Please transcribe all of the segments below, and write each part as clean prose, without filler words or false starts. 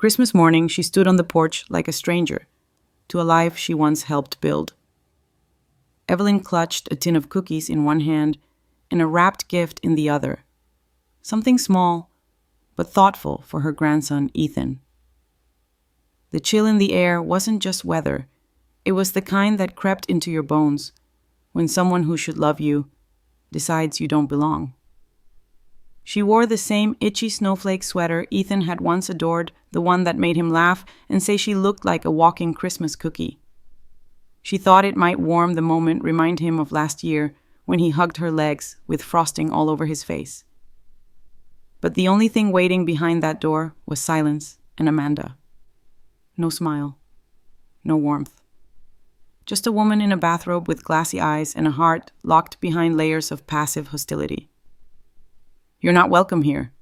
Christmas morning, she stood on the porch like a stranger to a life she once helped build. Evelyn clutched a tin of cookies in one hand and a wrapped gift in the other. Something small, but thoughtful for her grandson, Ethan. The chill in the air wasn't just weather. It was the kind that crept into your bones when someone who should love you decides you don't belong. She wore the same itchy snowflake sweater Ethan had once adored, the one that made him laugh and say she looked like a walking Christmas cookie. She thought it might warm the moment, remind him of last year when he hugged her legs with frosting all over his face. But the only thing waiting behind that door was silence and Amanda. No smile, no warmth. Just a woman in a bathrobe with glassy eyes and a heart locked behind layers of passive hostility. "You're not welcome here,"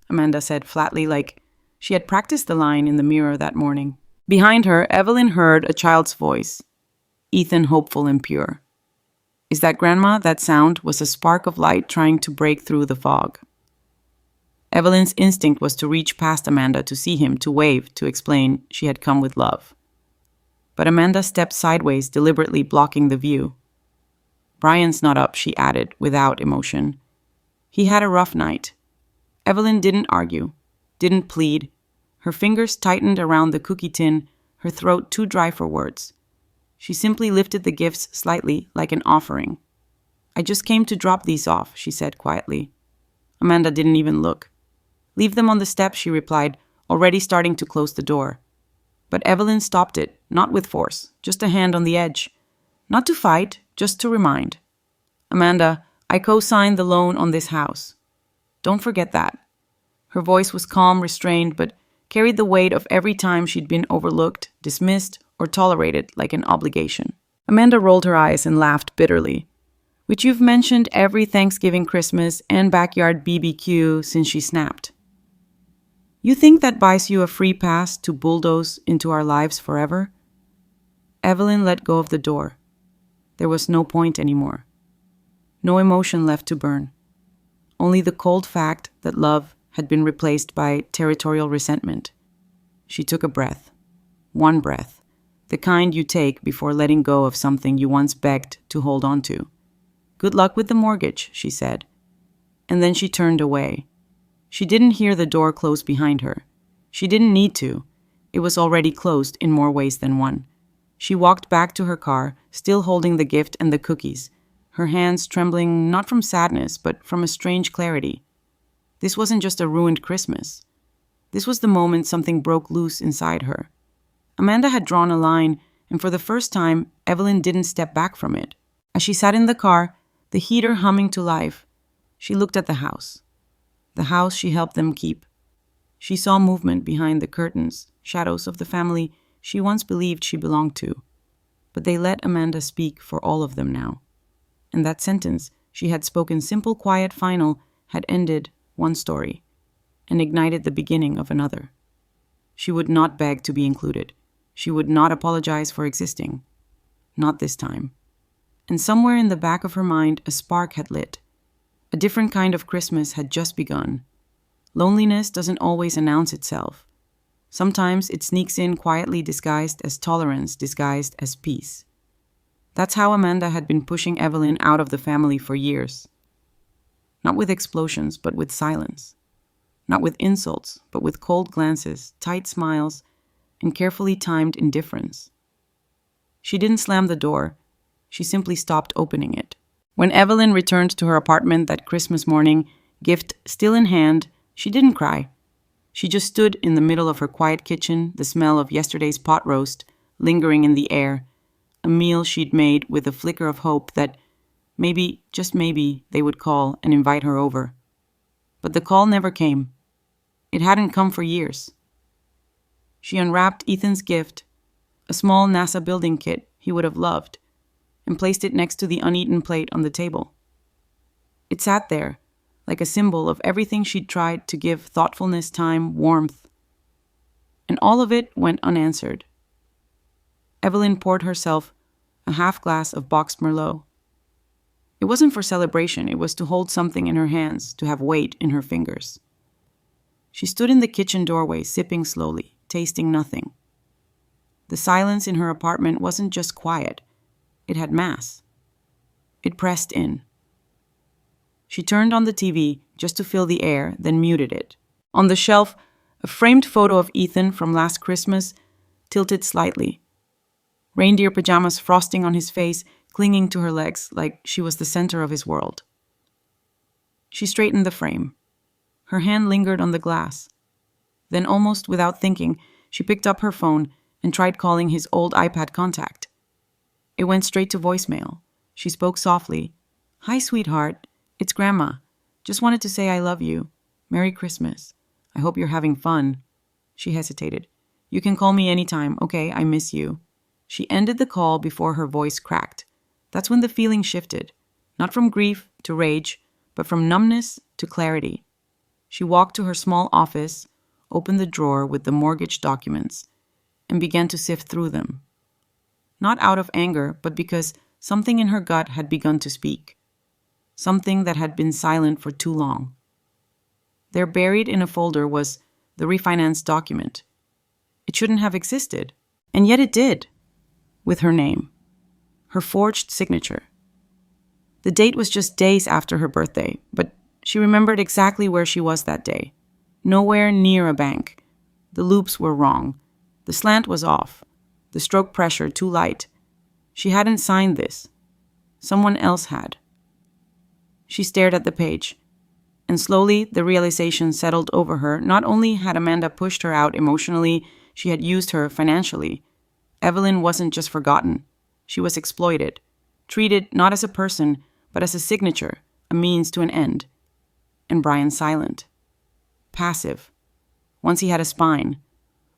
Amanda said flatly, like she had practiced the line in the mirror that morning. Behind her, Evelyn heard a child's voice, Ethan hopeful and pure. "Is that Grandma?" That sound was a spark of light trying to break through the fog. Evelyn's instinct was to reach past Amanda, to see him, to wave, to explain she had come with love. But Amanda stepped sideways, deliberately blocking the view. "Brian's not up," she added, without emotion. "He had a rough night." Evelyn didn't argue, didn't plead. Her fingers tightened around the cookie tin, her throat too dry for words. She simply lifted the gifts slightly, like an offering. "I just came to drop these off," she said quietly. Amanda didn't even look. "Leave them on the step," she replied, already starting to close the door. But Evelyn stopped it, not with force, just a hand on the edge. Not to fight, just to remind. "Amanda, I co-signed the loan on this house. Don't forget that." Her voice was calm, restrained, but carried the weight of every time she'd been overlooked, dismissed, or tolerated like an obligation. Amanda rolled her eyes and laughed bitterly. "Which you've mentioned every Thanksgiving, Christmas, and backyard BBQ since she snapped. You think that buys you a free pass to bulldoze into our lives forever?" Evelyn let go of the door. There was no point anymore. No emotion left to burn. Only the cold fact that love had been replaced by territorial resentment. She took a breath. One breath. The kind you take before letting go of something you once begged to hold on to. "Good luck with the mortgage," she said. And then she turned away. She didn't hear the door close behind her. She didn't need to. It was already closed in more ways than one. She walked back to her car, still holding the gift and the cookies, her hands trembling not from sadness, but from a strange clarity. This wasn't just a ruined Christmas. This was the moment something broke loose inside her. Amanda had drawn a line, and for the first time, Evelyn didn't step back from it. As she sat in the car, the heater humming to life, she looked at the house she helped them keep. She saw movement behind the curtains, shadows of the family she once believed she belonged to. But they let Amanda speak for all of them now. And that sentence she had spoken, simple, quiet, final, had ended one story and ignited the beginning of another. She would not beg to be included. She would not apologize for existing. Not this time. And somewhere in the back of her mind, a spark had lit. A different kind of Christmas had just begun. Loneliness doesn't always announce itself. Sometimes it sneaks in quietly, disguised as tolerance, disguised as peace. That's how Amanda had been pushing Evelyn out of the family for years. Not with explosions, but with silence. Not with insults, but with cold glances, tight smiles, and carefully timed indifference. She didn't slam the door. She simply stopped opening it. When Evelyn returned to her apartment that Christmas morning, gift still in hand, she didn't cry. She just stood in the middle of her quiet kitchen, the smell of yesterday's pot roast lingering in the air, a meal she'd made with a flicker of hope that maybe, just maybe, they would call and invite her over. But the call never came. It hadn't come for years. She unwrapped Ethan's gift, a small NASA building kit he would have loved, and placed it next to the uneaten plate on the table. It sat there, like a symbol of everything she'd tried to give thoughtfulness, time, warmth. And all of it went unanswered. Evelyn poured herself a half glass of boxed Merlot. It wasn't for celebration, it was to hold something in her hands, to have weight in her fingers. She stood in the kitchen doorway, sipping slowly. tasting nothing. The silence in her apartment wasn't just quiet. It had mass. It pressed in. She turned on the TV just to fill the air, then muted it. On the shelf, a framed photo of Ethan from last Christmas tilted slightly. Reindeer pajamas frosting on his face, clinging to her legs like she was the center of his world. She straightened the frame. Her hand lingered on the glass. Then, almost without thinking, she picked up her phone and tried calling his old iPad contact. It went straight to voicemail. She spoke softly. "Hi, sweetheart. It's Grandma. Just wanted to say I love you. Merry Christmas. I hope you're having fun." She hesitated. "You can call me anytime, okay? I miss you." She ended the call before her voice cracked. That's when the feeling shifted. Not from grief to rage, but from numbness to clarity. She walked to her small office, opened the drawer with the mortgage documents, and began to sift through them. Not out of anger, but because something in her gut had begun to speak. Something that had been silent for too long. There, buried in a folder, was the refinance document. It shouldn't have existed, and yet it did, with her name, her forged signature. The date was just days after her birthday, but she remembered exactly where she was that day. Nowhere near a bank. The loops were wrong. The slant was off. The stroke pressure too light. She hadn't signed this. Someone else had. She stared at the page, and slowly the realization settled over her. Not only had Amanda pushed her out emotionally, she had used her financially. Evelyn wasn't just forgotten. She was exploited, treated not as a person, but as a signature, a means to an end. And Brian silent. Passive. Once he had a spine.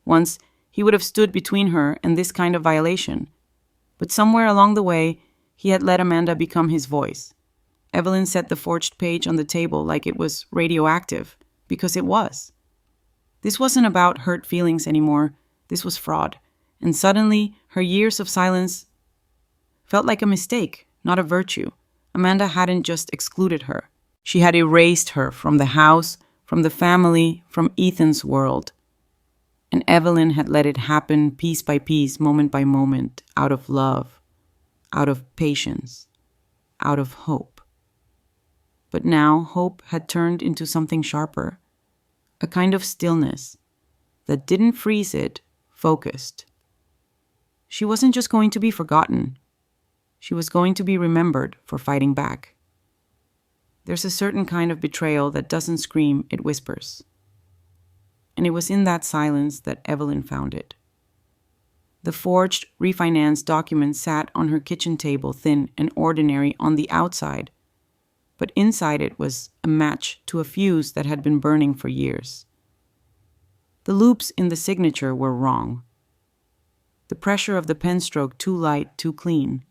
Once he would have stood between her and this kind of violation. But somewhere along the way, he had let Amanda become his voice. Evelyn set the forged page on the table like it was radioactive, because it was. This wasn't about hurt feelings anymore. This was fraud. And suddenly, her years of silence felt like a mistake, not a virtue. Amanda hadn't just excluded her. She had erased her from the house, from the family, from Ethan's world. And Evelyn had let it happen piece by piece, moment by moment, out of love, out of patience, out of hope. But now hope had turned into something sharper, a kind of stillness that didn't freeze it, focused. She wasn't just going to be forgotten. She was going to be remembered for fighting back. There's a certain kind of betrayal that doesn't scream, it whispers. And it was in that silence that Evelyn found it. The forged refinance document sat on her kitchen table, thin and ordinary on the outside, but inside it was a match to a fuse that had been burning for years. The loops in the signature were wrong. The pressure of the pen stroke too light, too clean.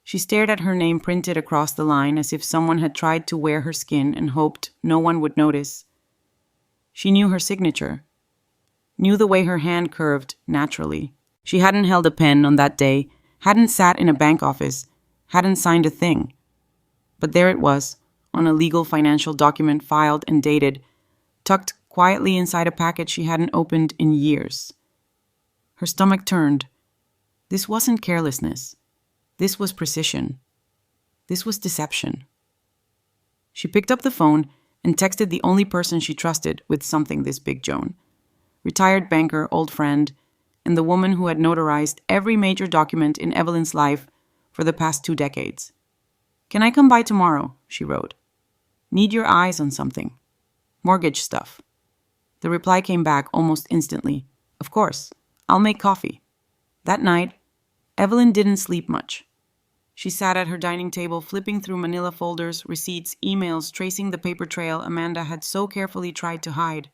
She stared at her name printed across the line as if someone had tried to wear her skin and hoped no one would notice. She knew her signature, knew the way her hand curved naturally. She hadn't held a pen on that day, hadn't sat in a bank office, hadn't signed a thing. But there it was, on a legal financial document filed and dated, tucked quietly inside a package she hadn't opened in years. Her stomach turned. This wasn't carelessness. This was precision. This was deception. She picked up the phone and texted the only person she trusted with something this big, Joan. Retired banker, old friend, and the woman who had notarized every major document in Evelyn's life for the past 2 decades. "Can I come by tomorrow?" she wrote. "Need your eyes on something. Mortgage stuff." The reply came back almost instantly. "Of course. I'll make coffee." That night, Evelyn didn't sleep much. She sat at her dining table, flipping through manila folders, receipts, emails, tracing the paper trail Amanda had so carefully tried to hide.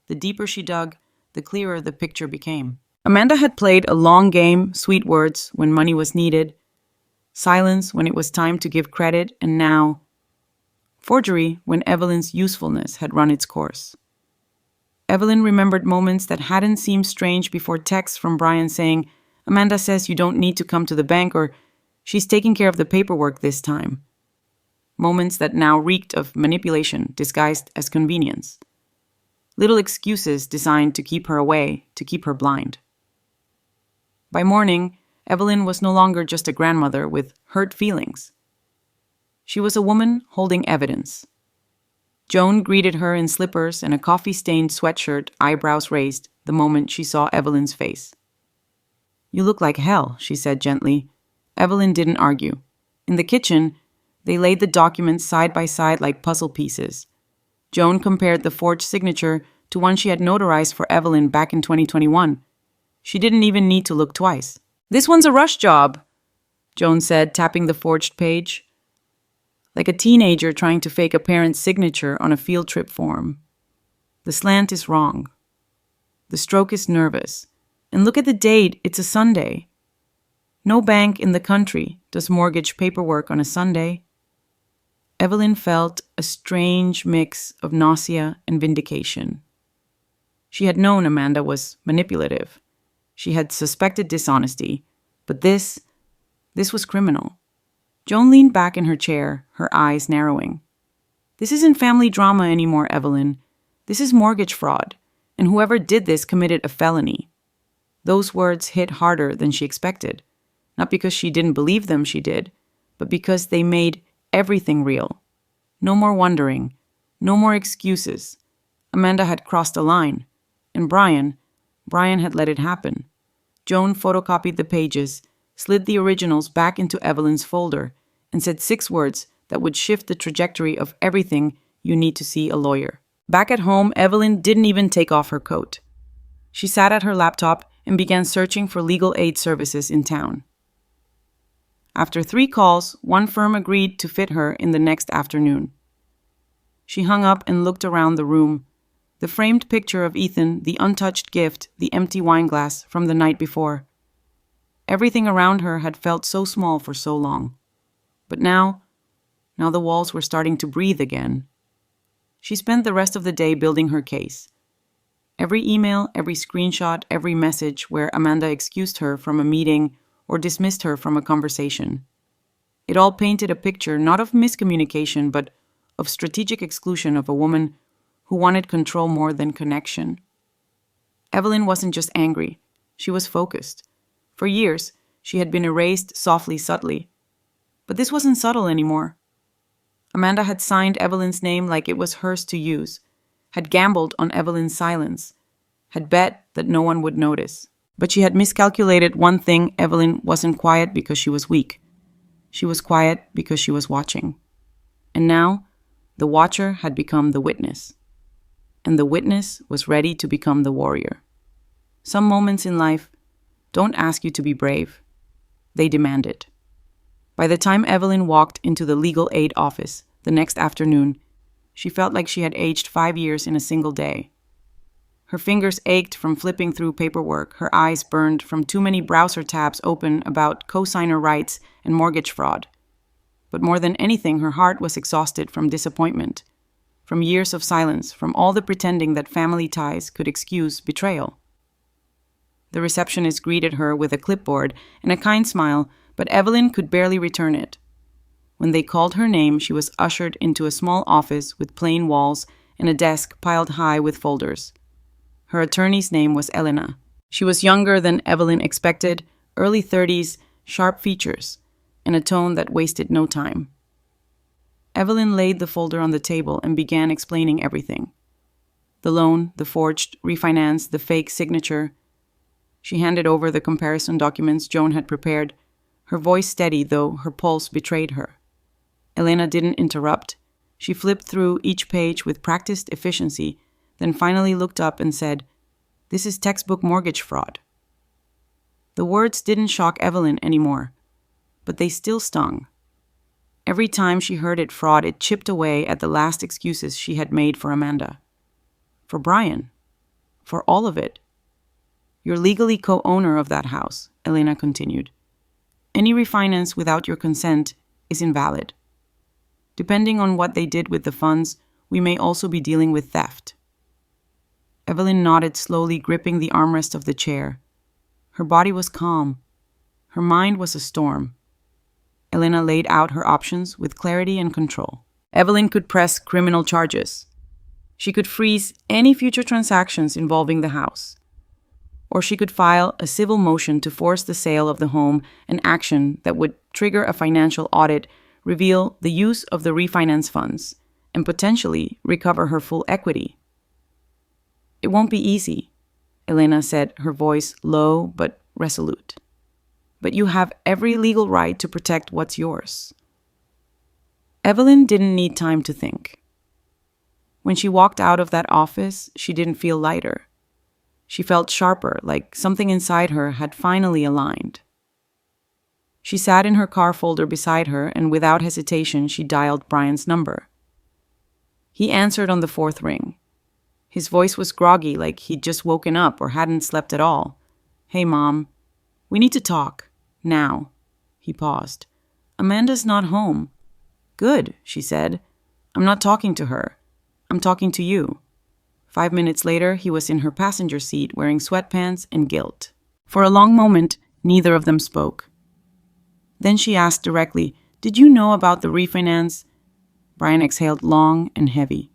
The deeper she dug, the clearer the picture became. Amanda had played a long game, sweet words when money was needed, silence when it was time to give credit, and now forgery when Evelyn's usefulness had run its course. Evelyn remembered moments that hadn't seemed strange before texts from Brian saying, "Amanda says you don't need to come to the bank," or "she's taking care of the paperwork this time." Moments that now reeked of manipulation disguised as convenience. little excuses designed to keep her away, to keep her blind. By morning, Evelyn was no longer just a grandmother with hurt feelings. She was a woman holding evidence. Joan greeted her in slippers and a coffee-stained sweatshirt, eyebrows raised, the moment she saw Evelyn's face. "You look like hell," she said gently. Evelyn didn't argue. In the kitchen, they laid the documents side by side like puzzle pieces. Joan compared the forged signature to one she had notarized for Evelyn back in 2021. She didn't even need to look twice. "This one's a rush job," Joan said, tapping the forged page. Like a teenager trying to fake a parent's signature on a field trip form. "The slant is wrong. The stroke is nervous. And look at the date, it's a Sunday. No bank in the country does mortgage paperwork on a Sunday." Evelyn felt a strange mix of nausea and vindication. She had known Amanda was manipulative. She had suspected dishonesty. But this was criminal. Joan leaned back in her chair, her eyes narrowing. "This isn't family drama anymore, Evelyn. This is mortgage fraud, and whoever did this committed a felony." Those words hit harder than she expected, not because she didn't believe them, she did, but because they made everything real. No more wondering, no more excuses. Amanda had crossed a line, and Brian had let it happen. Joan photocopied the pages, slid the originals back into Evelyn's folder, and said 6 words that would shift the trajectory of everything you need to see a lawyer. Back at home, Evelyn didn't even take off her coat. She sat at her laptop and began searching for legal aid services in town. After 3 calls, one firm agreed to fit her in the next afternoon. She hung up and looked around the room. The framed picture of Ethan, the untouched gift, the empty wineglass from the night before. Everything around her had felt so small for so long. But now the walls were starting to breathe again. She spent the rest of the day building her case. Every email, every screenshot, every message where Amanda excused her from a meeting or dismissed her from a conversation. It all painted a picture not of miscommunication, but of strategic exclusion of a woman who wanted control more than connection. Evelyn wasn't just angry. She was focused. For years, she had been erased softly, subtly. But this wasn't subtle anymore. Amanda had signed Evelyn's name like it was hers to use, had gambled on Evelyn's silence, had bet that no one would notice. But she had miscalculated one thing: Evelyn wasn't quiet because she was weak. She was quiet because she was watching. And now, the watcher had become the witness. And the witness was ready to become the warrior. Some moments in life don't ask you to be brave. They demand it. By the time Evelyn walked into the legal aid office the next afternoon, she felt like she had aged 5 years in a single day. Her fingers ached from flipping through paperwork, her eyes burned from too many browser tabs open about cosigner rights and mortgage fraud. But more than anything, her heart was exhausted from disappointment, from years of silence, from all the pretending that family ties could excuse betrayal. The receptionist greeted her with a clipboard and a kind smile, but Evelyn could barely return it. When they called her name, she was ushered into a small office with plain walls and a desk piled high with folders. Her attorney's name was Elena. She was younger than Evelyn expected, early 30s, sharp features, and a tone that wasted no time. Evelyn laid the folder on the table and began explaining everything. The loan, the forged refinance, the fake signature. She handed over the comparison documents Joan had prepared, her voice steady though her pulse betrayed her. Elena didn't interrupt. She flipped through each page with practiced efficiency, then finally looked up and said, "This is textbook mortgage fraud." The words didn't shock Evelyn anymore, but they still stung. Every time she heard it fraud, it chipped away at the last excuses she had made for Amanda. For Brian. For all of it. "You're legally co-owner of that house," Elena continued. "Any refinance without your consent is invalid. Depending on what they did with the funds, we may also be dealing with theft." Evelyn nodded slowly, gripping the armrest of the chair. Her body was calm. Her mind was a storm. Elena laid out her options with clarity and control. Evelyn could press criminal charges. She could freeze any future transactions involving the house. Or she could file a civil motion to force the sale of the home, an action that would trigger a financial audit, reveal the use of the refinance funds, and potentially recover her full equity. It won't be easy, Elena said, her voice low but resolute. But you have every legal right to protect what's yours. Evelyn didn't need time to think. When she walked out of that office, she didn't feel lighter. She felt sharper, like something inside her had finally aligned. She sat in her car folder beside her, and without hesitation, she dialed Brian's number. He answered on the fourth ring. His voice was groggy, like he'd just woken up or hadn't slept at all. "Hey, Mom. We need to talk. Now." He paused. "Amanda's not home." "Good," she said. "I'm not talking to her. I'm talking to you." 5 minutes later, he was in her passenger seat wearing sweatpants and guilt. For a long moment, neither of them spoke. Then she asked directly, "Did you know about the refinance?" Brian exhaled long and heavy.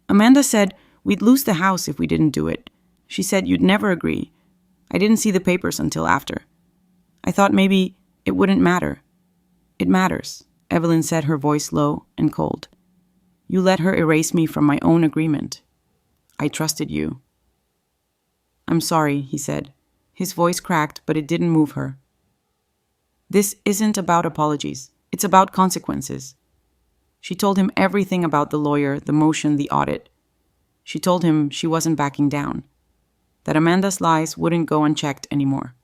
"Amanda said we'd lose the house if we didn't do it. She said you'd never agree. I didn't see the papers until after. I thought maybe it wouldn't matter." "It matters," Evelyn said, her voice low and cold. "You let her erase me from my own agreement. I trusted you." "I'm sorry," he said. His voice cracked, but it didn't move her. "This isn't about apologies. It's about consequences." She told him everything about the lawyer, the motion, the audit. She told him she wasn't backing down, that Amanda's lies wouldn't go unchecked anymore.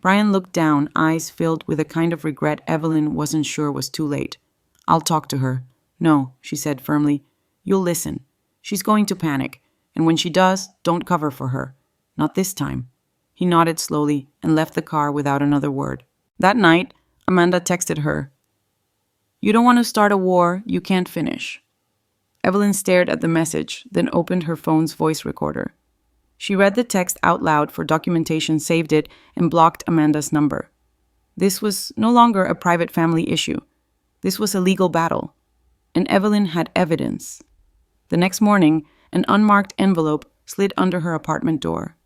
Brian looked down, eyes filled with a kind of regret Evelyn wasn't sure was too late. "I'll talk to her." "No," she said firmly. "You'll listen. She's going to panic, and when she does, don't cover for her. Not this time." He nodded slowly and left the car without another word. That night, Amanda texted her, "You don't want to start a war you can't finish." Evelyn stared at the message, then opened her phone's voice recorder. She read the text out loud for documentation, saved it, and blocked Amanda's number. This was no longer a private family issue. This was a legal battle. And Evelyn had evidence. The next morning, an unmarked envelope slid under her apartment door.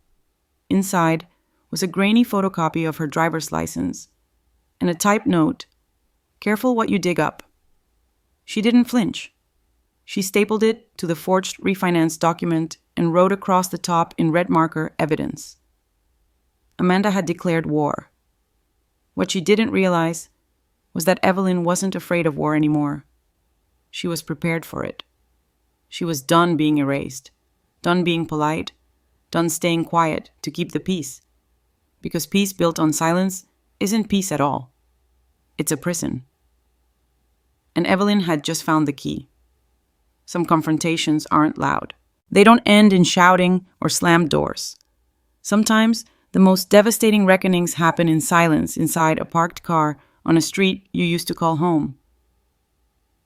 Inside was a grainy photocopy of her driver's license and a typed note, "Careful what you dig up." She didn't flinch. She stapled it to the forged refinance document and wrote across the top in red marker, "Evidence." Amanda had declared war. What she didn't realize was that Evelyn wasn't afraid of war anymore. She was prepared for it. She was done being erased, done being polite, done staying quiet to keep the peace. Because peace built on silence isn't peace at all. It's a prison. And Evelyn had just found the key. Some confrontations aren't loud. They don't end in shouting or slammed doors. Sometimes the most devastating reckonings happen in silence inside a parked car on a street you used to call home.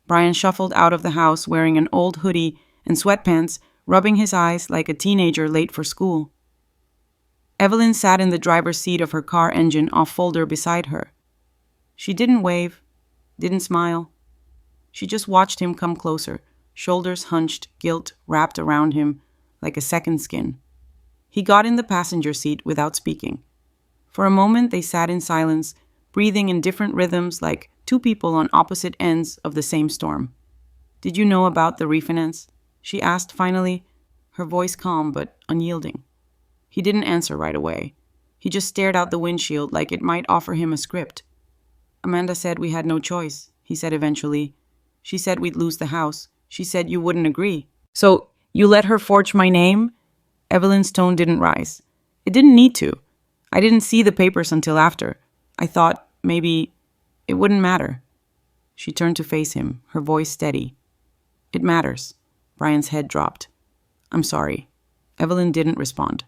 Brian shuffled out of the house wearing an old hoodie and sweatpants, rubbing his eyes like a teenager late for school. Evelyn sat in the driver's seat of her car engine off folder beside her. She didn't wave, didn't smile. She just watched him come closer, shoulders hunched, guilt wrapped around him like a second skin. He got in the passenger seat without speaking. For a moment they sat in silence, breathing in different rhythms like two people on opposite ends of the same storm. "Did you know about the refinance?" she asked finally, her voice calm but unyielding. He didn't answer right away. He just stared out the windshield like it might offer him a script. "Amanda said we had no choice," he said eventually. "She said we'd lose the house. She said you wouldn't agree." "So you let her forge my name?" Evelyn's tone didn't rise. "It didn't need to. I didn't see the papers until after. I thought maybe it wouldn't matter." She turned to face him, her voice steady. "It matters." Brian's head dropped. "I'm sorry." Evelyn didn't respond.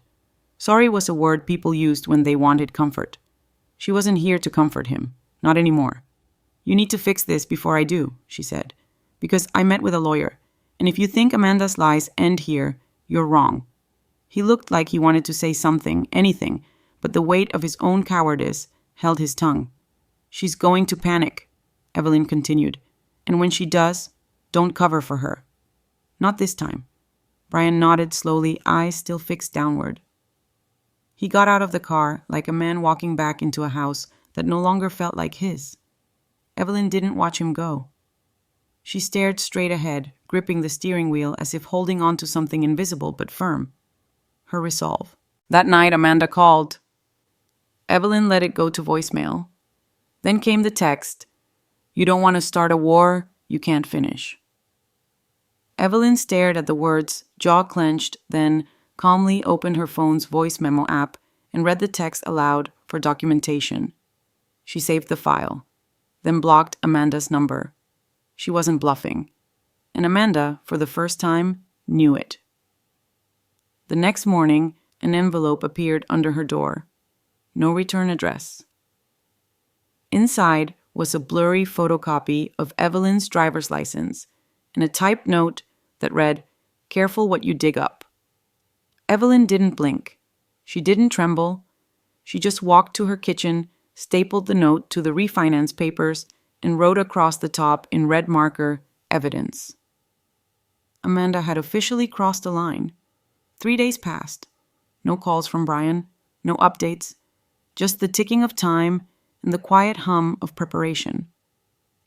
Sorry was a word people used when they wanted comfort. She wasn't here to comfort him. Not anymore. "You need to fix this before I do," she said. "Because I met with a lawyer. And if you think Amanda's lies end here, you're wrong." He looked like he wanted to say something, anything, but the weight of his own cowardice held his tongue. "She's going to panic," Evelyn continued. "And when she does, don't cover for her. Not this time. Brian nodded slowly, eyes still fixed downward. He got out of the car like a man walking back into a house that no longer felt like his. Evelyn didn't watch him go. She stared straight ahead, gripping the steering wheel as if holding on to something invisible but firm. Her resolve. That night, Amanda called. Evelyn let it go to voicemail. Then came the text, "You don't want to start a war, you can't finish." Evelyn stared at the words, jaw clenched, then calmly opened her phone's voice memo app and read the text aloud for documentation. She saved the file, then blocked Amanda's number. She wasn't bluffing, and Amanda, for the first time, knew it. The next morning, an envelope appeared under her door. No return address. Inside was a blurry photocopy of Evelyn's driver's license and a typed note that read, "Careful what you dig up." Evelyn didn't blink. She didn't tremble. She just walked to her kitchen, stapled the note to the refinance papers, and wrote across the top in red marker, "Evidence." Amanda had officially crossed the line. 3 days passed. No calls from Brian, no updates, just the ticking of time and the quiet hum of preparation.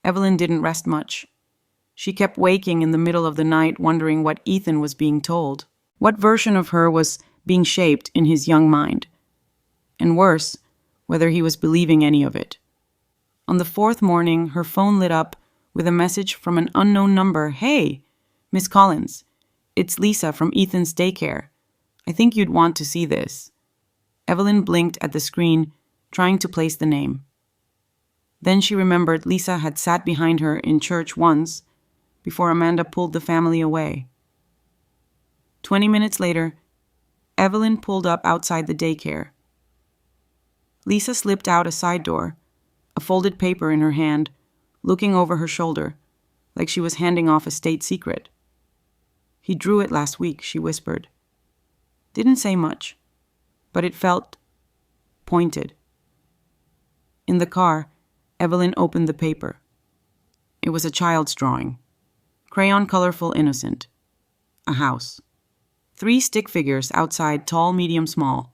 Evelyn didn't rest much. She kept waking in the middle of the night wondering what Ethan was being told, what version of her was being shaped in his young mind. And worse, whether he was believing any of it. On the fourth morning, her phone lit up with a message from an unknown number. "Hey, Miss Collins, it's Lisa from Ethan's daycare. I think you'd want to see this." Evelyn blinked at the screen, trying to place the name. Then she remembered Lisa had sat behind her in church once, before Amanda pulled the family away. 20 minutes later, Evelyn pulled up outside the daycare. Lisa slipped out a side door, a folded paper in her hand, looking over her shoulder, like she was handing off a state secret. "He drew it last week," she whispered. Didn't say much, but it felt pointed. In the car, Evelyn opened the paper. It was a child's drawing. Crayon colorful innocent. A house. 3 stick figures outside, tall, medium, small.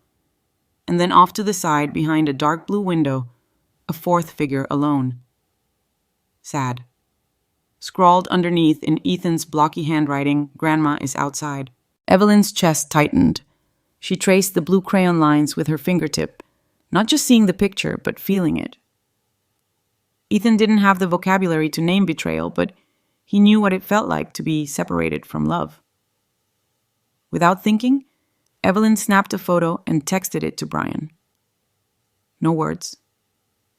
And then off to the side, behind a dark blue window, a 4th figure alone. Sad. Scrawled underneath in Ethan's blocky handwriting, "Grandma is outside." Evelyn's chest tightened. She traced the blue crayon lines with her fingertip, not just seeing the picture, but feeling it. Ethan didn't have the vocabulary to name betrayal, but he knew what it felt like to be separated from love. Without thinking, Evelyn snapped a photo and texted it to Brian. No words,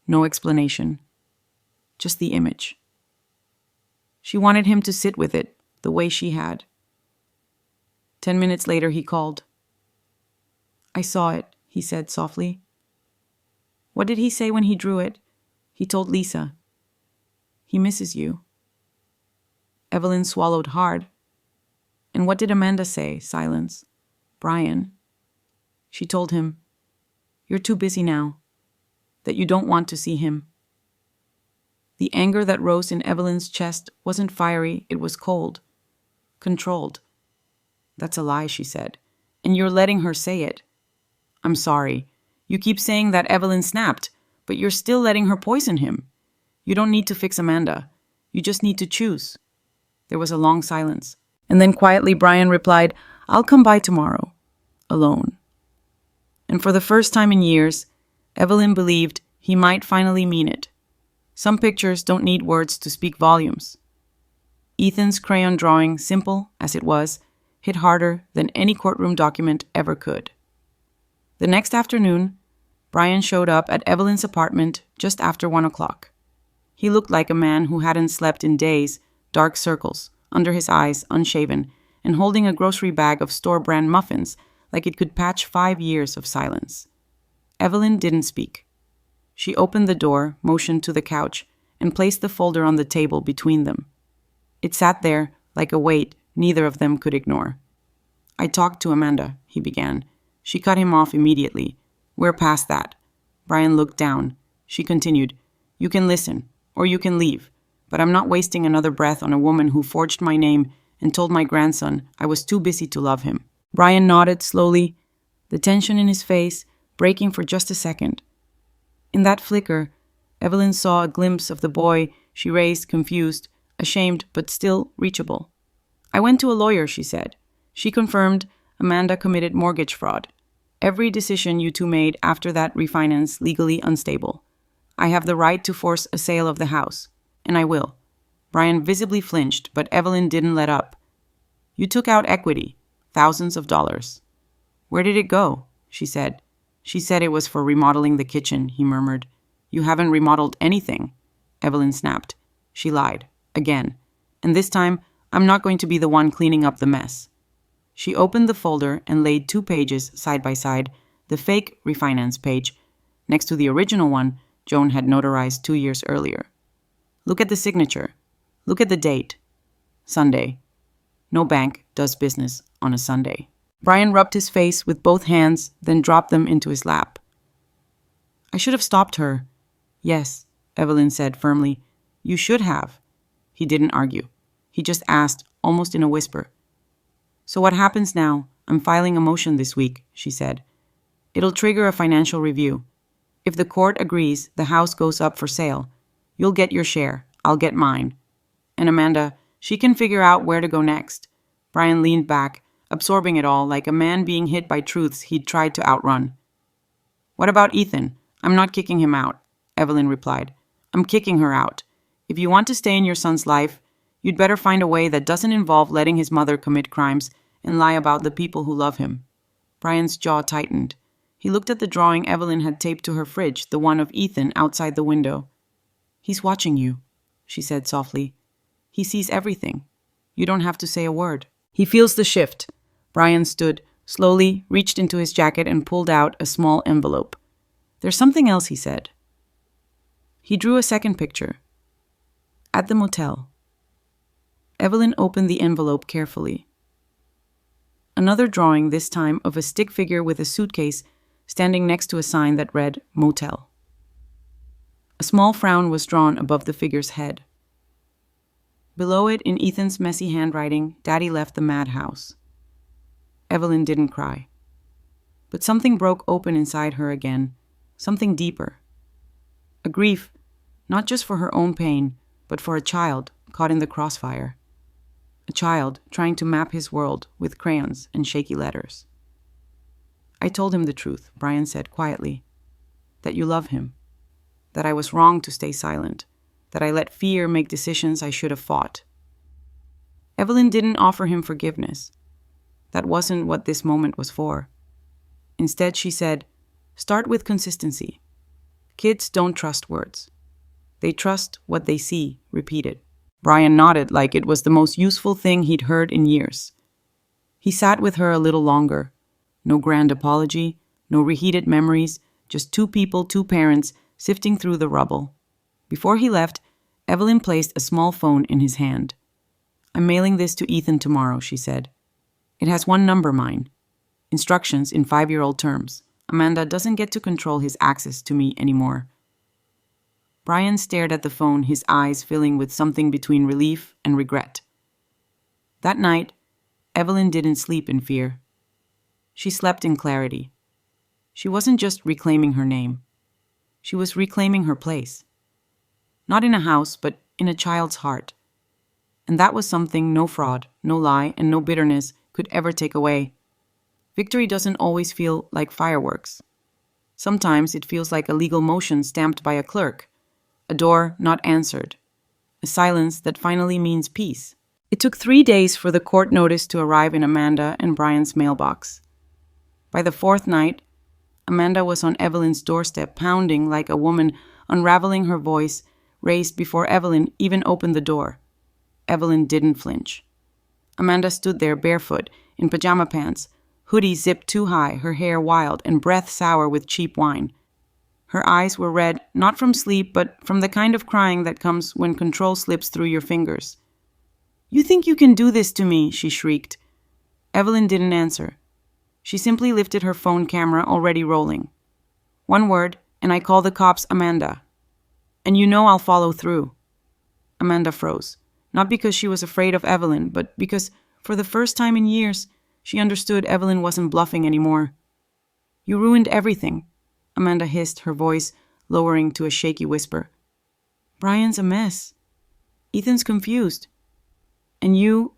no explanation, just the image. She wanted him to sit with it the way she had. 10 minutes later, he called. "I saw it," he said softly. "What did he say when he drew it?" He told Lisa. "He misses you." Evelyn swallowed hard. "And what did Amanda say?" Silence. "Brian." She told him, "You're too busy now, that you don't want to see him." The anger that rose in Evelyn's chest wasn't fiery, it was cold, controlled. "That's a lie," she said, "and you're letting her say it." "I'm sorry. You keep saying that Evelyn snapped, but you're still letting her poison him. You don't need to fix Amanda. You just need to choose." There was a long silence. And then quietly Brian replied, "I'll come by tomorrow, alone." And for the first time in years, Evelyn believed he might finally mean it. Some pictures don't need words to speak volumes. Ethan's crayon drawing, simple as it was, hit harder than any courtroom document ever could. The next afternoon, Brian showed up at Evelyn's apartment just after 1 o'clock. He looked like a man who hadn't slept in days, dark circles under his eyes, unshaven, and holding a grocery bag of store-brand muffins like it could patch 5 years of silence. Evelyn didn't speak. She opened the door, motioned to the couch, and placed the folder on the table between them. It sat there like a weight neither of them could ignore. "I talked to Amanda," he began. She cut him off immediately. "We're past that." Brian looked down. She continued, "You can listen, or you can leave, but I'm not wasting another breath on a woman who forged my name and told my grandson I was too busy to love him. Brian nodded slowly, the tension in his face breaking for just a second. In that flicker, Evelyn saw a glimpse of the boy she raised, confused, ashamed, but still reachable. I went to a lawyer, she said. She confirmed Amanda committed mortgage fraud. Every decision you two made after that refinance legally unstable. I have the right to force a sale of the house, and I will. Brian visibly flinched, but Evelyn didn't let up. You took out equity, thousands of dollars. Where did it go? She said. She said it was for remodeling the kitchen, he murmured. You haven't remodeled anything, Evelyn snapped. She lied, again. And this time, I'm not going to be the one cleaning up the mess. She opened the folder and laid 2 pages side by side, the fake refinance page, next to the original one Joan had notarized 2 years earlier. Look at the signature. Look at the date. Sunday. No bank does business on a Sunday. Brian rubbed his face with both hands, then dropped them into his lap. I should have stopped her. Yes, Evelyn said firmly. You should have. He didn't argue. He just asked, almost in a whisper. So what happens now? I'm filing a motion this week, she said. It'll trigger a financial review. If the court agrees the house goes up for sale, you'll get your share. I'll get mine. And Amanda, she can figure out where to go next. Brian leaned back, absorbing it all like a man being hit by truths he'd tried to outrun. What about Ethan? I'm not kicking him out, Evelyn replied. I'm kicking her out. If you want to stay in your son's life, you'd better find a way that doesn't involve letting his mother commit crimes and lie about the people who love him. Brian's jaw tightened. He looked at the drawing Evelyn had taped to her fridge, the one of Ethan outside the window. He's watching you, she said softly. He sees everything. You don't have to say a word. He feels the shift. Brian stood, slowly reached into his jacket and pulled out a small envelope. There's something else, he said. He drew a second picture. At the motel. Evelyn opened the envelope carefully. Another drawing, this time of a stick figure with a suitcase standing next to a sign that read Motel. A small frown was drawn above the figure's head. Below it, in Ethan's messy handwriting, Daddy left the madhouse. Evelyn didn't cry. But something broke open inside her again, something deeper. A grief, not just for her own pain, but for a child caught in the crossfire. A child trying to map his world with crayons and shaky letters. I told him the truth, Brian said quietly. That you love him. That I was wrong to stay silent. That I let fear make decisions I should have fought. Evelyn didn't offer him forgiveness. That wasn't what this moment was for. Instead, she said, start with consistency. Kids don't trust words. They trust what they see, repeated. Brian nodded like it was the most useful thing he'd heard in years. He sat with her a little longer. No grand apology, no reheated memories, just 2 people, 2 parents, sifting through the rubble. Before he left, Evelyn placed a small phone in his hand. I'm mailing this to Ethan tomorrow, she said. It has 1 number, mine. Instructions in 5-year-old terms. Amanda doesn't get to control his access to me anymore. Brian stared at the phone, his eyes filling with something between relief and regret. That night, Evelyn didn't sleep in fear. She slept in clarity. She wasn't just reclaiming her name. She was reclaiming her place. Not in a house, but in a child's heart. And that was something no fraud, no lie, and no bitterness could ever take away. Victory doesn't always feel like fireworks. Sometimes it feels like a legal motion stamped by a clerk, a door not answered, a silence that finally means peace. It took 3 days for the court notice to arrive in Amanda and Brian's mailbox. By the 4th night, Amanda was on Evelyn's doorstep, pounding like a woman, unraveling her voice, raised before Evelyn even opened the door. Evelyn didn't flinch. Amanda stood there barefoot, in pajama pants, hoodie zipped too high, her hair wild, and breath sour with cheap wine. Her eyes were red, not from sleep, but from the kind of crying that comes when control slips through your fingers. You think you can do this to me, she shrieked. Evelyn didn't answer. She simply lifted her phone camera, already rolling. 1 word, and I call the cops, Amanda. And you know I'll follow through. Amanda froze. Not because she was afraid of Evelyn, but because, for the first time in years, she understood Evelyn wasn't bluffing anymore. "You ruined everything," Amanda hissed, her voice lowering to a shaky whisper. "Brian's a mess. Ethan's confused. And you're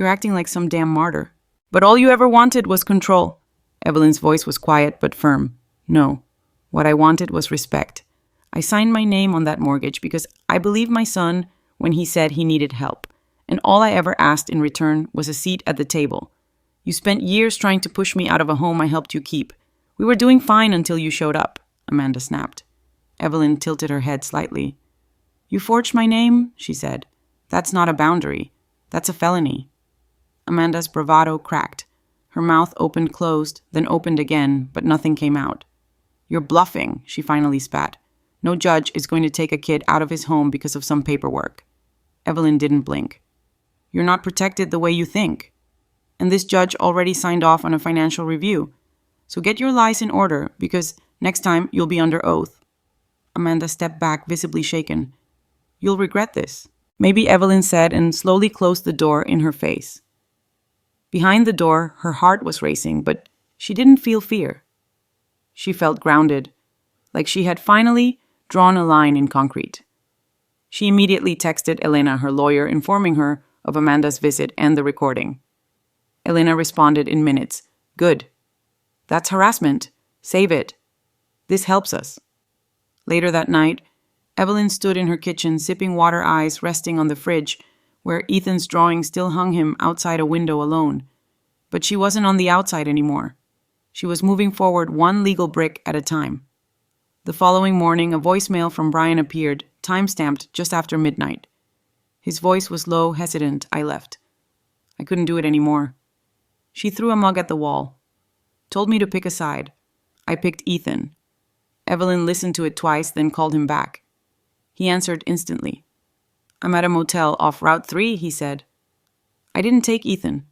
acting like some damn martyr. But all you ever wanted was control." Evelyn's voice was quiet but firm. "No, what I wanted was respect. I signed my name on that mortgage because I believed my son when he said he needed help, and all I ever asked in return was a seat at the table. You spent years trying to push me out of a home I helped you keep. We were doing fine until you showed up," Amanda snapped. Evelyn tilted her head slightly. "You forged my name," she said. "That's not a boundary. That's a felony." Amanda's bravado cracked. Her mouth closed, then opened again, but nothing came out. "You're bluffing," she finally spat. "No judge is going to take a kid out of his home because of some paperwork." Evelyn didn't blink. "You're not protected the way you think. And this judge already signed off on a financial review. So get your lies in order, because next time you'll be under oath." Amanda stepped back, visibly shaken. "You'll regret this," maybe Evelyn said, and slowly closed the door in her face. Behind the door, her heart was racing, but she didn't feel fear. She felt grounded, like she had finally drawn a line in concrete. She immediately texted Elena, her lawyer, informing her of Amanda's visit and the recording. Elena responded in minutes. "Good. That's harassment. Save it. This helps us." Later that night, Evelyn stood in her kitchen, sipping water, eyes resting on the fridge, where Ethan's drawing still hung him outside a window alone. But she wasn't on the outside anymore. She was moving forward one legal brick at a time. The following morning, a voicemail from Brian appeared, time-stamped just after midnight. His voice was low, hesitant. "I left. I couldn't do it anymore." She threw a mug at the wall. "Told me to pick a side. I picked Ethan." Evelyn listened to it twice, then called him back. He answered instantly. "I'm at a motel off Route 3, he said. "I didn't take Ethan.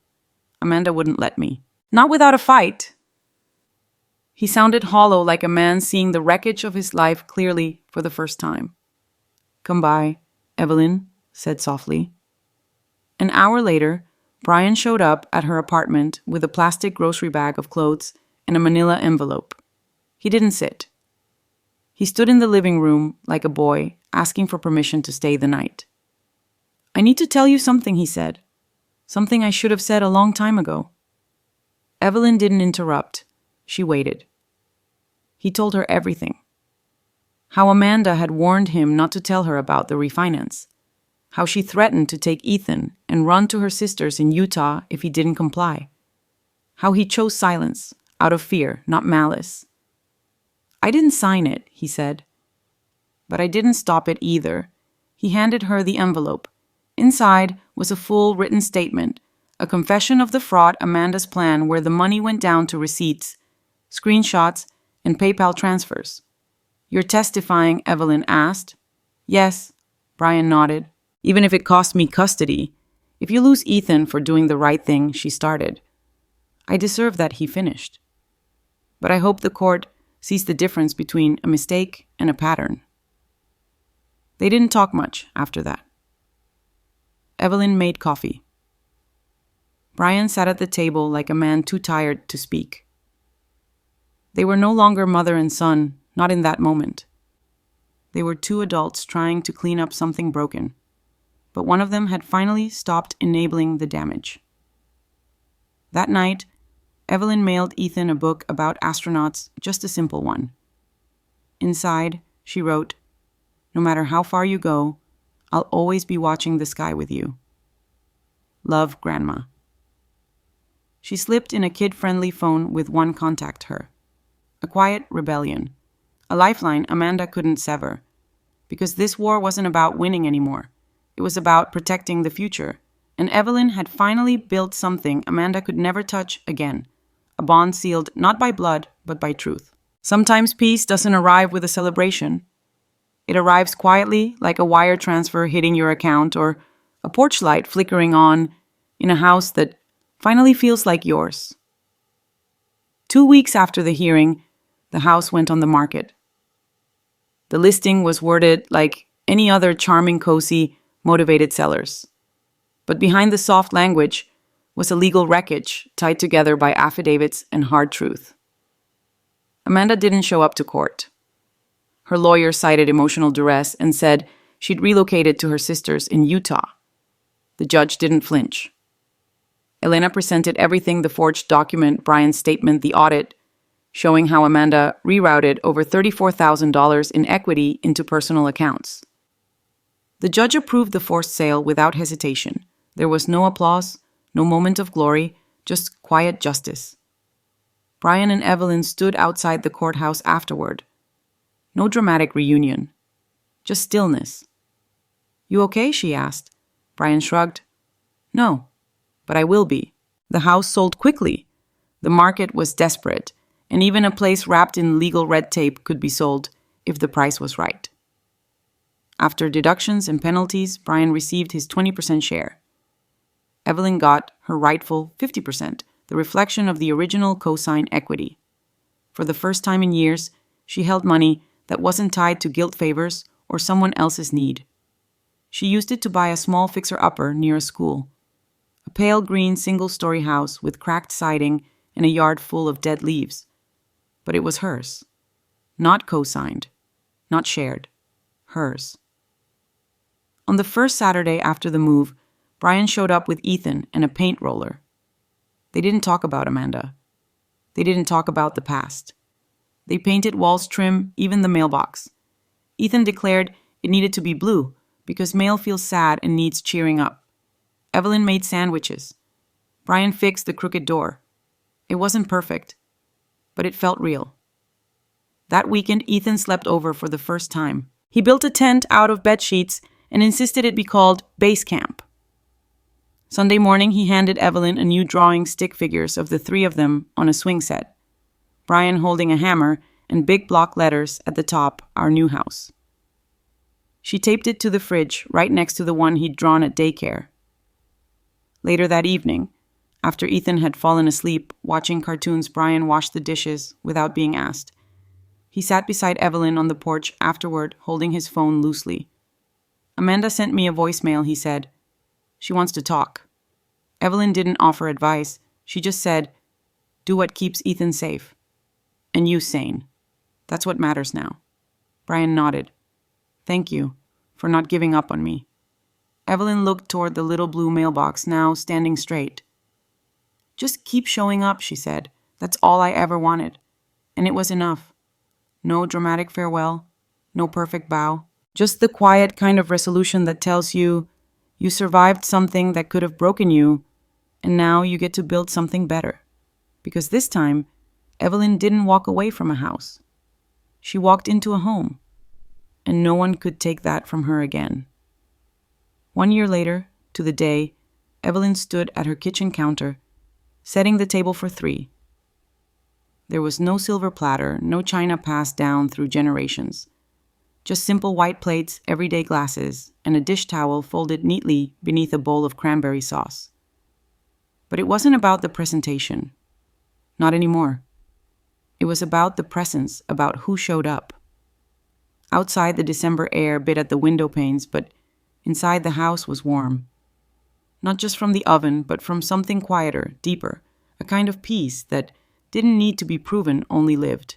Amanda wouldn't let me. Not without a fight." He sounded hollow, like a man seeing the wreckage of his life clearly for the first time. "Come by," Evelyn said softly. An hour later, Brian showed up at her apartment with a plastic grocery bag of clothes and a manila envelope. He didn't sit. He stood in the living room like a boy, asking for permission to stay the night. "I need to tell you something," he said. "Something I should have said a long time ago." Evelyn didn't interrupt. She waited. He told her everything. How Amanda had warned him not to tell her about the refinance. How she threatened to take Ethan and run to her sisters in Utah if he didn't comply. How he chose silence, out of fear, not malice. "I didn't sign it," he said. But I didn't stop it either. He handed her the envelope. Inside was a full written statement, a confession of the fraud Amanda's plan, where the money went down to receipts, screenshots, and PayPal transfers. "You're testifying?" Evelyn asked. "Yes," Brian nodded. "Even if it cost me custody. If you lose Ethan for doing the right thing," she started. "I deserve that," he finished. "But I hope the court sees the difference between a mistake and a pattern." They didn't talk much after that. Evelyn made coffee. Brian sat at the table like a man too tired to speak. They were no longer mother and son, not in that moment. They were two adults trying to clean up something broken, but one of them had finally stopped enabling the damage. That night, Evelyn mailed Ethan a book about astronauts, just a simple one. Inside, she wrote, "No matter how far you go, I'll always be watching the sky with you. Love, Grandma." She slipped in a kid-friendly phone with one contact her. A quiet rebellion. A lifeline Amanda couldn't sever. Because this war wasn't about winning anymore. It was about protecting the future. And Evelyn had finally built something Amanda could never touch again. A bond sealed not by blood, but by truth. Sometimes peace doesn't arrive with a celebration. It arrives quietly, like a wire transfer hitting your account, or a porch light flickering on in a house that finally feels like yours. 2 weeks after the hearing, the house went on the market. The listing was worded like any other charming, cozy motivated sellers. But behind the soft language was a legal wreckage tied together by affidavits and hard truth. Amanda didn't show up to court. Her lawyer cited emotional duress and said she'd relocated to her sister's in Utah. The judge didn't flinch. Elena presented everything: the forged document, Brian's statement, the audit, showing how Amanda rerouted over $34,000 in equity into personal accounts. The judge approved the forced sale without hesitation. There was no applause, no moment of glory, just quiet justice. Brian and Evelyn stood outside the courthouse afterward. No dramatic reunion, just stillness. "You okay?" she asked. Brian shrugged. "No, but I will be." The house sold quickly. The market was desperate, and even a place wrapped in legal red tape could be sold if the price was right. After deductions and penalties, Brian received his 20% share. Evelyn got her rightful 50%, the reflection of the original cosign equity. For the first time in years, she held money that wasn't tied to guilt favors or someone else's need. She used it to buy a small fixer-upper near a school, a pale green single-story house with cracked siding and a yard full of dead leaves. But it was hers. Not co-signed, not shared. Hers. On the first Saturday after the move, Brian showed up with Ethan and a paint roller. They didn't talk about Amanda. They didn't talk about the past. They painted walls trim, even the mailbox. Ethan declared it needed to be blue because mail feels sad and needs cheering up. Evelyn made sandwiches. Brian fixed the crooked door. It wasn't perfect, but it felt real. That weekend, Ethan slept over for the first time. He built a tent out of bed sheets and insisted it be called Base Camp. Sunday morning, he handed Evelyn a new drawing stick figures of the three of them on a swing set. Brian holding a hammer and big block letters at the top, "Our new house." She taped it to the fridge right next to the one he'd drawn at daycare. Later that evening, after Ethan had fallen asleep watching cartoons, Brian washed the dishes without being asked. He sat beside Evelyn on the porch afterward, holding his phone loosely. "Amanda sent me a voicemail," he said. "She wants to talk." Evelyn didn't offer advice. She just said, "Do what keeps Ethan safe. And you sane. That's what matters now." Brian nodded. "Thank you for not giving up on me." Evelyn looked toward the little blue mailbox, now standing straight. "Just keep showing up," she said. "That's all I ever wanted." And it was enough. No dramatic farewell, no perfect bow. Just the quiet kind of resolution that tells you survived something that could have broken you, and now you get to build something better. Because this time, Evelyn didn't walk away from a house. She walked into a home, and no one could take that from her again. 1 year later, to the day, Evelyn stood at her kitchen counter, setting the table for 3. There was no silver platter, no china passed down through generations. Just simple white plates, everyday glasses, and a dish towel folded neatly beneath a bowl of cranberry sauce. But it wasn't about the presentation. Not anymore. It was about the presence, about who showed up. Outside, the December air bit at the window panes, but inside the house was warm. Not just from the oven, but from something quieter, deeper, a kind of peace that didn't need to be proven, only lived.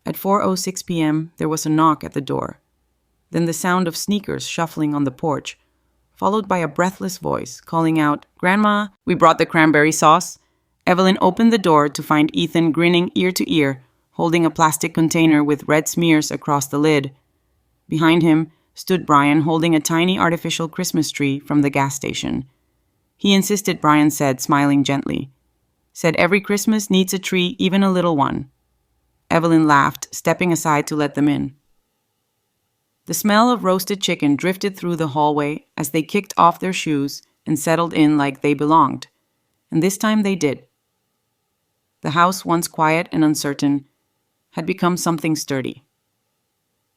At 4:06 p.m., there was a knock at the door. Then the sound of sneakers shuffling on the porch, followed by a breathless voice calling out, "Grandma, we brought the cranberry sauce." Evelyn opened the door to find Ethan grinning ear to ear, holding a plastic container with red smears across the lid. Behind him stood Brian holding a tiny artificial Christmas tree from the gas station. He insisted, Brian said, smiling gently. Said every Christmas needs a tree, even a little one. Evelyn laughed, stepping aside to let them in. The smell of roasted chicken drifted through the hallway as they kicked off their shoes and settled in like they belonged. And this time they did. The house, once quiet and uncertain, had become something sturdy.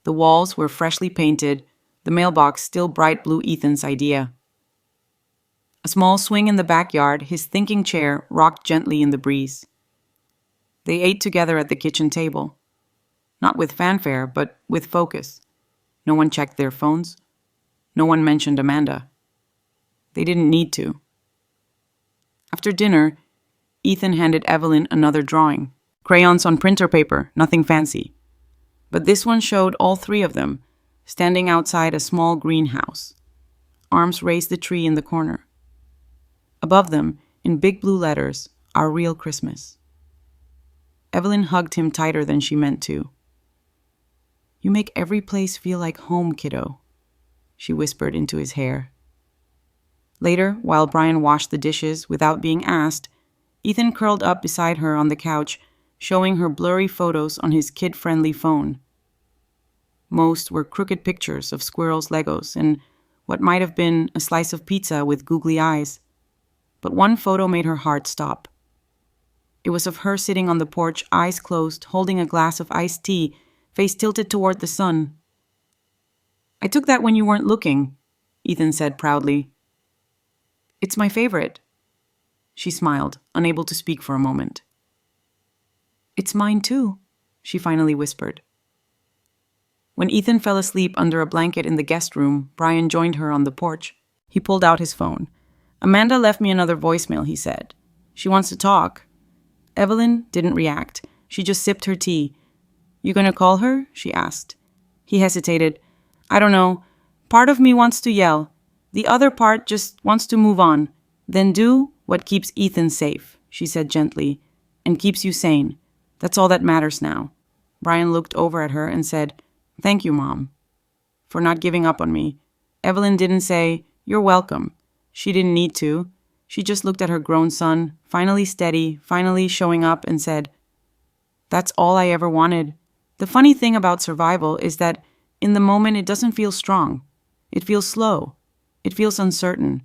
The walls were freshly painted, the mailbox still bright blue, Ethan's idea. A small swing in the backyard, his thinking chair rocked gently in the breeze. They ate together at the kitchen table. Not with fanfare, but with focus. No one checked their phones. No one mentioned Amanda. They didn't need to. After dinner, Ethan handed Evelyn another drawing. Crayons on printer paper, nothing fancy. But this one showed all three of them, standing outside a small greenhouse. Arms raised the tree in the corner. Above them, in big blue letters, Our Real Christmas. Evelyn hugged him tighter than she meant to. You make every place feel like home, kiddo, she whispered into his hair. Later, while Brian washed the dishes without being asked, Ethan curled up beside her on the couch, showing her blurry photos on his kid-friendly phone. Most were crooked pictures of squirrels' Legos and what might have been a slice of pizza with googly eyes. But one photo made her heart stop. It was of her sitting on the porch, eyes closed, holding a glass of iced tea, face tilted toward the sun. I took that when you weren't looking, Ethan said proudly. It's my favorite. She smiled, unable to speak for a moment. It's mine too, she finally whispered. When Ethan fell asleep under a blanket in the guest room, Brian joined her on the porch. He pulled out his phone. Amanda left me another voicemail, he said. She wants to talk. Evelyn didn't react. She just sipped her tea. You gonna call her? She asked. He hesitated. I don't know. Part of me wants to yell. The other part just wants to move on. Then do what keeps Ethan safe, she said gently, and keeps you sane. That's all that matters now. Brian looked over at her and said, Thank you, Mom, for not giving up on me. Evelyn didn't say, You're welcome. She didn't need to. She just looked at her grown son, finally steady, finally showing up, and said, That's all I ever wanted. The funny thing about survival is that in the moment it doesn't feel strong. It feels slow. It feels uncertain.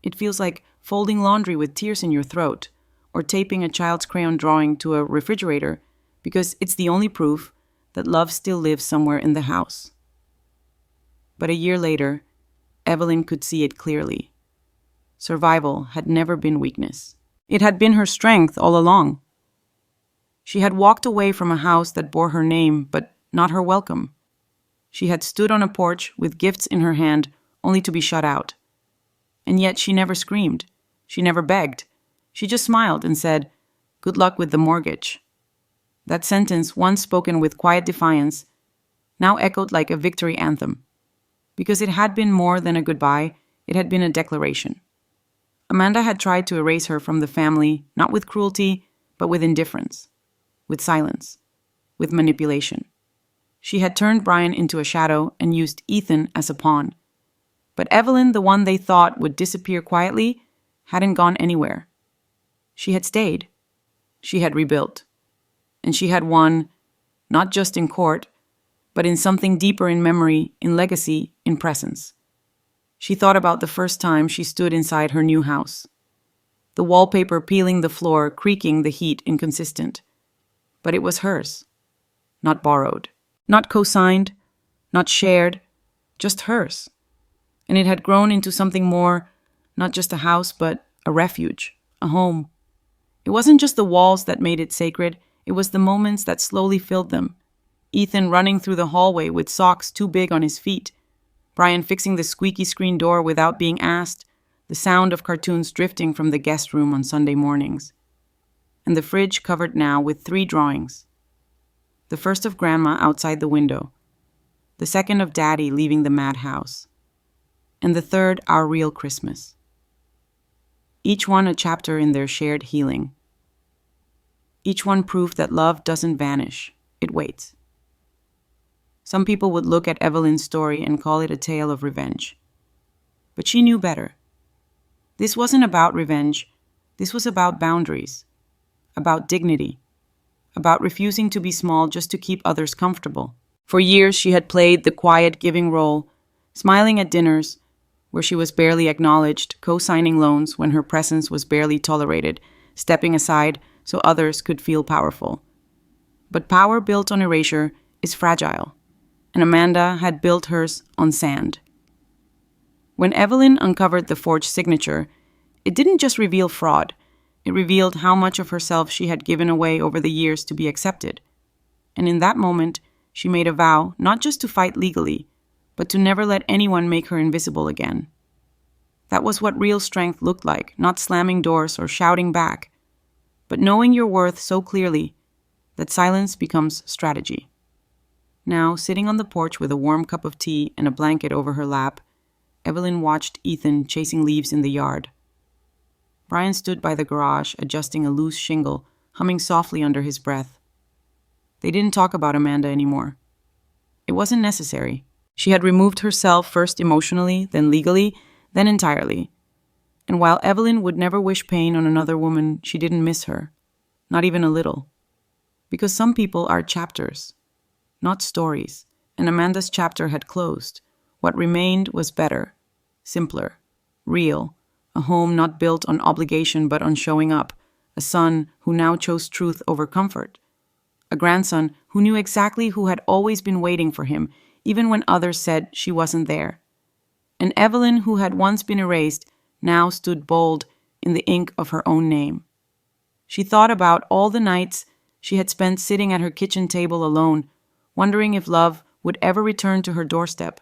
It feels like folding laundry with tears in your throat, or taping a child's crayon drawing to a refrigerator, because it's the only proof that love still lives somewhere in the house. But a year later, Evelyn could see it clearly. Survival had never been weakness. It had been her strength all along. She had walked away from a house that bore her name, but not her welcome. She had stood on a porch with gifts in her hand, only to be shut out. And yet she never screamed. She never begged. She just smiled and said, Good luck with the mortgage. That sentence, once spoken with quiet defiance, now echoed like a victory anthem. Because it had been more than a goodbye, it had been a declaration. Amanda had tried to erase her from the family, not with cruelty, but with indifference, with silence, with manipulation. She had turned Brian into a shadow and used Ethan as a pawn. But Evelyn, the one they thought would disappear quietly, hadn't gone anywhere. She had stayed. She had rebuilt. And she had won, not just in court, but in something deeper in memory, in legacy, in presence. She thought about the first time she stood inside her new house. The wallpaper peeling the floor, creaking, the heat inconsistent. But it was hers, not borrowed, not co-signed, not shared, just hers. And it had grown into something more, not just a house, but a refuge, a home. It wasn't just the walls that made it sacred, it was the moments that slowly filled them. Ethan running through the hallway with socks too big on his feet. Brian fixing the squeaky screen door without being asked. The sound of cartoons drifting from the guest room on Sunday mornings. And the fridge covered now with 3 drawings. The first of Grandma outside the window. The second of Daddy leaving the madhouse. And the third, Our Real Christmas. Each one a chapter in their shared healing. Each one proof that love doesn't vanish, it waits. Some people would look at Evelyn's story and call it a tale of revenge. But she knew better. This wasn't about revenge. This was about boundaries, about dignity, about refusing to be small just to keep others comfortable. For years she had played the quiet giving role, smiling at dinners where she was barely acknowledged, co-signing loans when her presence was barely tolerated, stepping aside so others could feel powerful. But power built on erasure is fragile, and Amanda had built hers on sand. When Evelyn uncovered the forged signature, it didn't just reveal fraud, it revealed how much of herself she had given away over the years to be accepted. And in that moment, she made a vow not just to fight legally, but to never let anyone make her invisible again. That was what real strength looked like, not slamming doors or shouting back, but knowing your worth so clearly that silence becomes strategy. Now, sitting on the porch with a warm cup of tea and a blanket over her lap, Evelyn watched Ethan chasing leaves in the yard. Brian stood by the garage, adjusting a loose shingle, humming softly under his breath. They didn't talk about Amanda anymore. It wasn't necessary. She had removed herself first emotionally, then legally, then entirely. And while Evelyn would never wish pain on another woman, she didn't miss her. Not even a little. Because some people are chapters, not stories, and Amanda's chapter had closed. What remained was better, simpler, real, a home not built on obligation but on showing up, a son who now chose truth over comfort, a grandson who knew exactly who had always been waiting for him, even when others said she wasn't there. And Evelyn, who had once been erased, now stood bold in the ink of her own name. She thought about all the nights she had spent sitting at her kitchen table alone, wondering if love would ever return to her doorstep.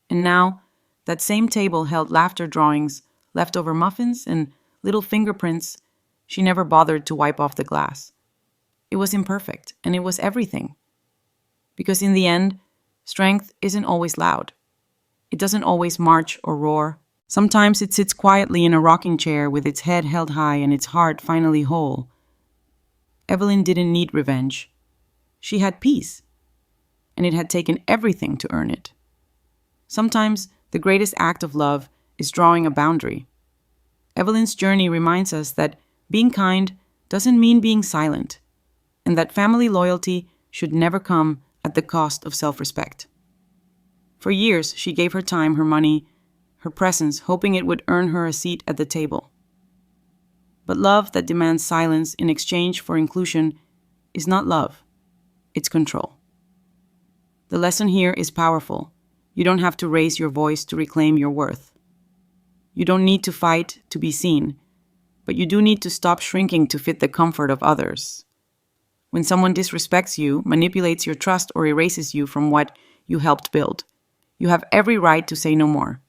And now, that same table held laughter drawings, leftover muffins, and little fingerprints she never bothered to wipe off the glass. It was imperfect, and it was everything. Because in the end, strength isn't always loud. It doesn't always march or roar. Sometimes it sits quietly in a rocking chair with its head held high and its heart finally whole. Evelyn didn't need revenge. She had peace, and it had taken everything to earn it. Sometimes the greatest act of love is drawing a boundary. Evelyn's journey reminds us that being kind doesn't mean being silent, and that family loyalty should never come at the cost of self-respect. For years, she gave her time, her money, her presence, hoping it would earn her a seat at the table. But love that demands silence in exchange for inclusion is not love, it's control. The lesson here is powerful. You don't have to raise your voice to reclaim your worth. You don't need to fight to be seen, but you do need to stop shrinking to fit the comfort of others. When someone disrespects you, manipulates your trust, or erases you from what you helped build, you have every right to say no more.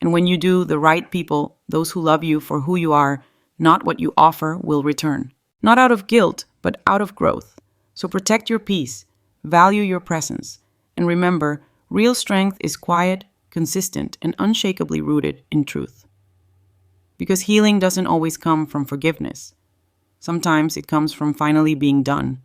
And when you do, the right people, those who love you for who you are, not what you offer, will return. Not out of guilt, but out of growth. So protect your peace, value your presence, and remember, real strength is quiet, consistent, and unshakably rooted in truth. Because healing doesn't always come from forgiveness. Sometimes it comes from finally being done.